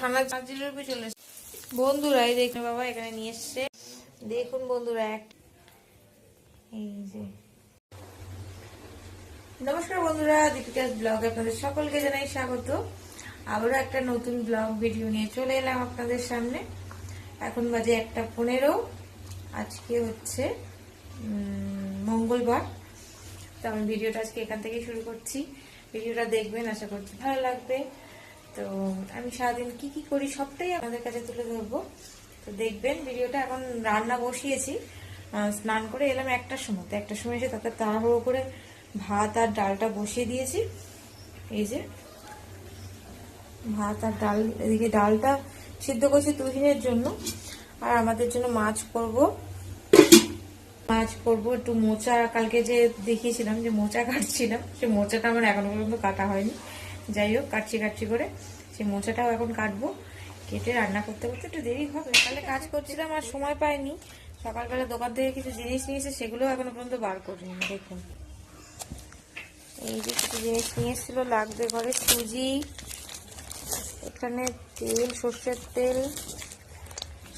ঠান্ডা চার্জিলের উপরে চলে এসেছে বন্ধুরা। এই দেখুন বাবা এখানে নিয়ে এসছে, দেখুন বন্ধুরা এই যে। নমস্কার বন্ধুরা, দীপিকাস ব্লগে আপনাদের সকলকে জানাই স্বাগত। আবারও একটা নতুন ব্লগ ভিডিও নিয়ে চলে এলাম আপনাদের সামনে। এখন বাজে 1:15। আজকে হচ্ছে মঙ্গলবার। তো আমি ভিডিওটা আজকে এখান থেকেই শুরু করছি। ভিডিওটা দেখবেন, আশা করছি ভালো লাগবে। তো আমি সারাদিন কি কি করি সবটাই আপনাদের কাছে তুলে ধরবো। তো দেখবেন ভিডিওটা। এখন রান্না বসিয়েছি, স্নান করে এলাম 1টার সময়। তো 1টার সময় এসে তাতে তাড়াহুড়ো করে ভাত আর ডালটা বসিয়ে দিয়েছি। এই যে ভাত আর ডাল, এদিকে ডালটা সিদ্ধ করছি তুহিনের জন্য, আর আমাদের জন্য মাছ করব একটু মোচা। কালকে যে দেখিয়েছিলাম যে মোচা কাটছিলাম, সে মোচাটা আমার এখনো পর্যন্ত কাটা হয়নি। যাই হোক, কাটছি করে সেই মোচাটাও এখন কাটবো। কেটে রান্না করতে করতে একটু দেরি হবে। সকালে কাজ করছিলাম আর সময় পাইনি। সকালবেলা দোকান থেকে কিছু জিনিস নিয়েছে, সেগুলোও এখনো পর্যন্ত বার করিনি। দেখুন এই যে কিছু জিনিস নিয়ে এসেছিল, লাগবে ঘরে। সুজি, এখানে তেল, সর্ষের তেল,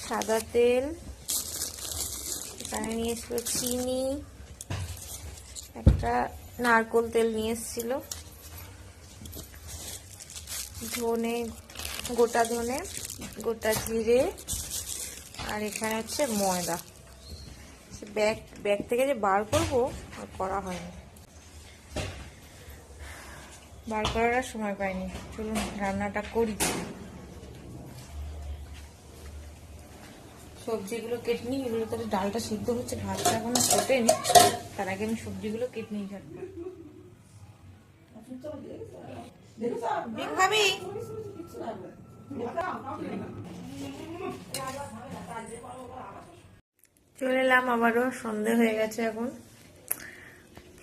সাদা তেল, এখানে নিয়ে এসেছিল চিনি, একটা নারকোল তেল নিয়ে এসেছিল, ধনে, গোটা ধনে, গোটা জিরে, আর এখানে হচ্ছে ময়দা। ব্যাগ থেকে যে বার করবো আর করা হয়নি, বার করার সময় পাইনি। চলুন রান্নাটা করি। সবজিগুলো কেটে নিই, এগুলো তো ডালটা সিদ্ধ হচ্ছে, ভাতটা এখনো ফোটেনি। তার আগে আমি সবজিগুলো কেটে নিই ঝটপট। ভাবি চলে এলাম আবারও। সন্ধে হয়ে গেছে এখন।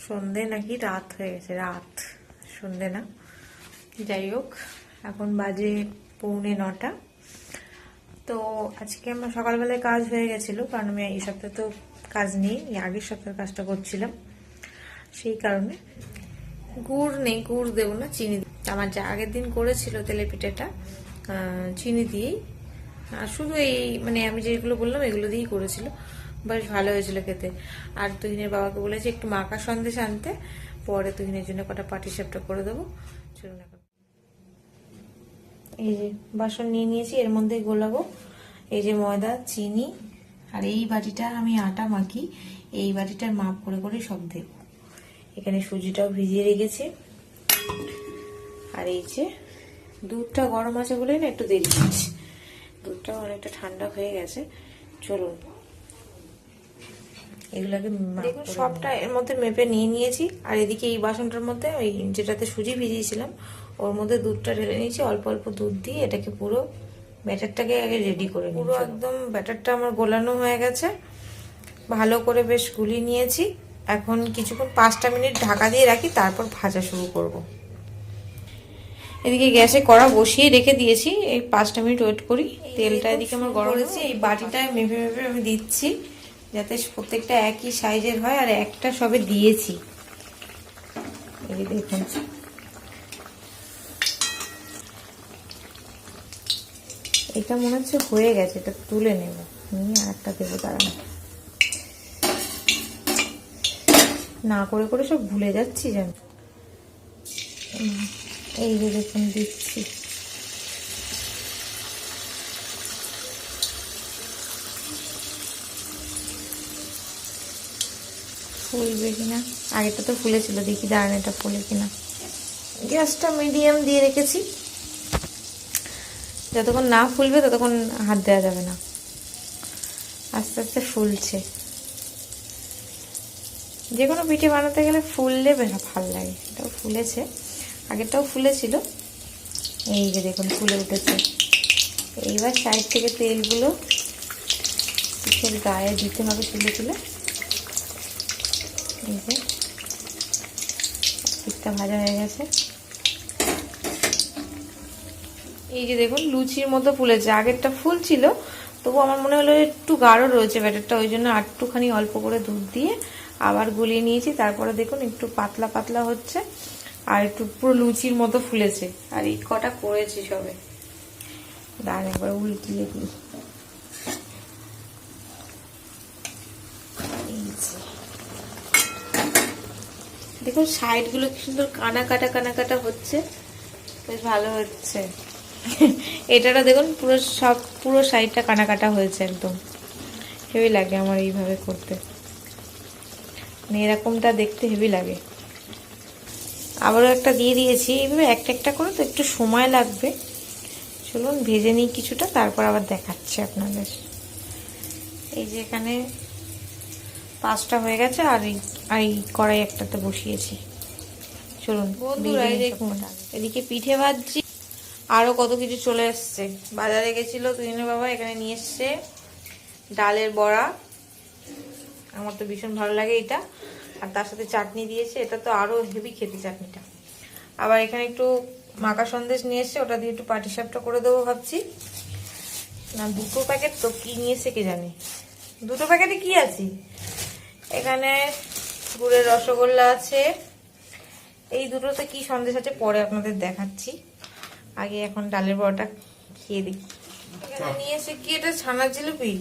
সন্ধে নাকি রাত হয়ে গেছে, রাত, সন্ধে না। যাই হোক, এখন বাজে 8:45। তো আজকে আমার সকালবেলায় কাজ হয়ে গেছিল, কারণ আমি এই সপ্তাহে তো কাজ নেই, আগের সপ্তাহের কাজটা করছিলাম। সেই কারণে গুড় নেই, গুড় দেবো না, চিনি। আমার যা আগের দিন করেছিল তেলে পিঠেটা চিনি দিয়েই, আর শুধু এই মানে আমি যেগুলো বললাম এগুলো দিয়েই করেছিল। বেশ ভালো হয়েছিল খেতে। আর তুহিনের বাবাকে বলেছি একটু মাখা সন্দেশ আনতে, পরে তুহিনের জন্য কটা পাটিসাপটা করে দেবো। চলুন এখন এই যে বাসন নিয়ে নিয়েছি, এর মধ্যে গোলাবো এই যে ময়দা, চিনি, আর এই বাটিটা আমি আটা মাখি, এই বাটিটার মাপ করে করে সব দেব। এখানে সুজিটাও ভিজিয়ে রেখেছি। আর এই যে দুধটা গরম আছে বলে না একটু দেরি হচ্ছে, দুধটাও অনেকটা ঠান্ডা হয়ে গেছে। চলুন এগুলাকে দেখুন সবটা এর মধ্যে মেপে নিয়ে নিয়েছি। আর এদিকে এই বাসনটার মধ্যে ওই যেটাতে সুজি ভিজিয়েছিলাম ওর মধ্যে দুধটা ঢেলে নিয়েছি। অল্প অল্প দুধ দিয়ে এটাকে পুরো ব্যাটারটাকে আগে রেডি করে নিই। পুরো একদম ব্যাটারটা আমার গোলানো হয়ে গেছে, ভালো করে বেশ গুলিয়ে নিয়েছি। এখন কিছুক্ষণ 5টা মিনিট ঢাকা দিয়ে রাখি, তারপর ভাজা শুরু করব। এদিকে গ্যাসে কড়া বসিয়ে রেখে দিয়েছি, এই 5টা মিনিট ওয়েট করি। তেলটা এদিকে আমার গরম হয়েছে, এই বাটিটায় মেপে মেপে আমি দিচ্ছি যাতে প্রত্যেকটা একই সাইজের হয়। আর একটা সবে দিয়েছি, এই দেখুন। এটা মনে হচ্ছে হয়ে গেছে, এটা তুলে নেব, নিয়ে আর একটা দেবো। দাঁড়ানো না করে করে সব ভুলে যাচ্ছি যেন। এই যে দেখুন দিচ্ছি। ফুলবে কিনা, আগেটা তো ফুলেছিল, দেখি দাঁড়ান এটা ফুলে কিনা। গ্যাসটা মিডিয়াম দিয়ে রেখেছি, যতক্ষণ না ফুলবে ততক্ষণ হাত দেওয়া যাবে না। আস্তে আস্তে ফুলছে। যে কোনো পিঠে বানাতে গেলে ফুললে বেশ ভালো লাগে। এটাও ফুলেছে, আগেরটাও ফুলেছিল। এই যে দেখুন ফুলে উঠেছে। এইবার সাইড থেকে তেলগুলো পিঠের গায়ে দিতে হবে তুলে তুলে। এই যে পিঠটা ভাজা হয়ে গেছে। এই যে দেখুন লুচির মতো ফুলেছে, আগেরটা ফুল ছিল তবু আমার মনে হলো একটু গাঢ় রয়েছে ব্যাটারটা, ওই জন্য একটুখানি অল্প করে দুধ দিয়ে আবার গুলিয়ে নিয়েছি। তারপরে দেখুন একটু পাতলা পাতলা হচ্ছে, আর একটু পুরো লুচির মতো ফুলেছে। আর এই কটা করেছি সবে। দাঁড়ান একবার উল্টিয়ে দিই। দেখুন সাইডগুলো কি সুন্দর কানা কাটা হচ্ছে, বেশ ভালো হচ্ছে। এটাটা দেখুন পুরো সাইডটা কানা কাটা হয়েছে একদম, হেভি লাগে আমার এইভাবে করতে, মানে এরকমটা দেখতে হেভি লাগে। আবারও একটা দিয়ে দিয়েছি, এইভাবে একটা একটা করে তো একটু সময় লাগবে। চলুন ভেজে নিই কিছুটা, তারপর আবার দেখাচ্ছি আপনাদের। এই যে এখানে 5টা হয়ে গেছে, আর এই কড়াই একটাতে বসিয়েছি। চলুন বন্ধুরা, এই দেখুন এদিকে পিঠে ভাজছি, আরও কত কিছু চলে এসছে। বাজারে গেছিল তুহিনের বাবা, এখানে নিয়ে এসছে ডালের বড়া, আমার তো ভীষণ ভালো লাগে এটা, আর তার সাথে চাটনি দিয়েছে, এটা তো আরও হেভি খেতে চাটনিটা। আবার এখানে একটু মাখা সন্দেশ নিয়ে এসছে, ওটা দিয়ে একটু পাটিসাপটা করে দেবো ভাবছি। না 2টো প্যাকেট তো, কি নিয়েছে কে জানে, 2টো প্যাকেটে কি আছে। এখানে গুড়ের রসগোল্লা আছে, এই দুটোতে কি সন্দেশ আছে পরে আপনাদের দেখাচ্ছি, আগে এখন ডালের বড়াটা খেয়ে দিই। এখানে নিয়ে এসে কি, এটা ছানার জিলিপি,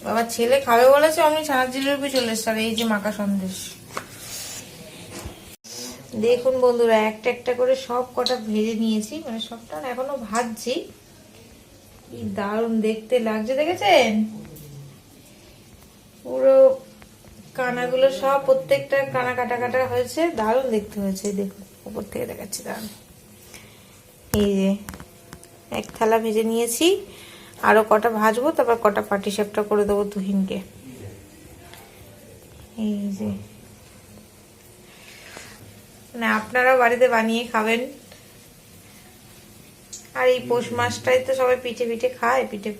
বাবা ছেলে খাবে বলেছে, আমি ছানার জিলিপি চলে এসছে। আর এই যে মাখা সন্দেশ, দেখুন বন্ধুরা একটা একটা করে সব কটা ভেজে নিয়েছি, মানে সবটা এখনো ভাজছি। কি দারুণ দেখতে লাগছে, দেখেছেন পুরো কানাগুলো সব প্রত্যেকটা কানা কাটা কাটা হয়েছে, দারুণ দেখতে হয়েছে। দেখুন উপর থেকে দেখাচ্ছি, দারুণ। এই যে এক থালা ভেজে নিয়েছি, আরো কটা ভাজবো, তারপর কটা পাটিসাপটা করে দেবো তুহিনকে। এই যে মানে আপনারাও বাড়িতে বানিয়ে খাবেন। আর এই পৌষ মাসটাই তো সবাই পিঠে পিঠে খায়, পিঠে।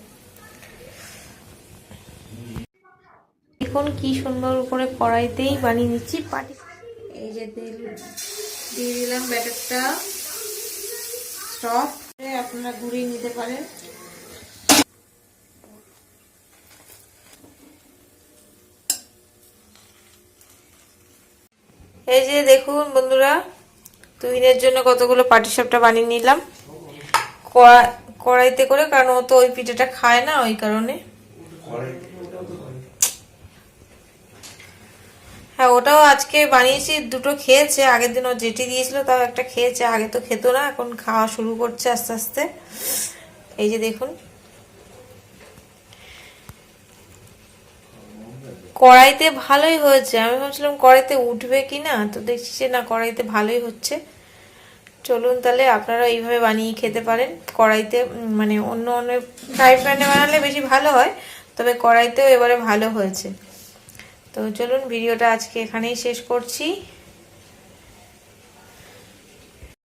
এখন কি সুন্দর করে কড়াইতেই বানিয়ে নিচ্ছি পাটি। এই যে তেল দিয়ে দিলাম, ব্যাটারটা সফট, আপনারা গুঁড়িয়ে নিতে পারেন। এই যে দেখুন বন্ধুরা, তুহিনের জন্য কতগুলো পাটিসাপটা বানিয়ে নিলাম কড়াইতে করে, কারণ ও তো ওই পিঠেটা খায় না, ওই কারণে। হ্যাঁ ওটাও আজকে বানিয়েছি, 2টো খেয়েছে, আগের দিন ও যেটি দিয়েছিল তাও একটা খেয়েছে, আগে তো খেতো না, এখন খাওয়া শুরু করছে আস্তে আস্তে। এই যে দেখুন কড়াইতে ভালোই হয়েছে, আমি ভাবছিলাম কড়াইতে উঠবে কি না, তো দেখছি যে না, কড়াইতে ভালোই হচ্ছে। চলুন তাহলে আপনারা এইভাবে বানিয়ে খেতে পারেন কড়াইতে, মানে অন্য অন্য ফ্রাই প্যানে বানালে বেশি ভালো হয়, তবে কড়াইতেও এবারে ভালো হয়েছে। তো চলুন ভিডিওটা আজকে এখানেই শেষ করছি।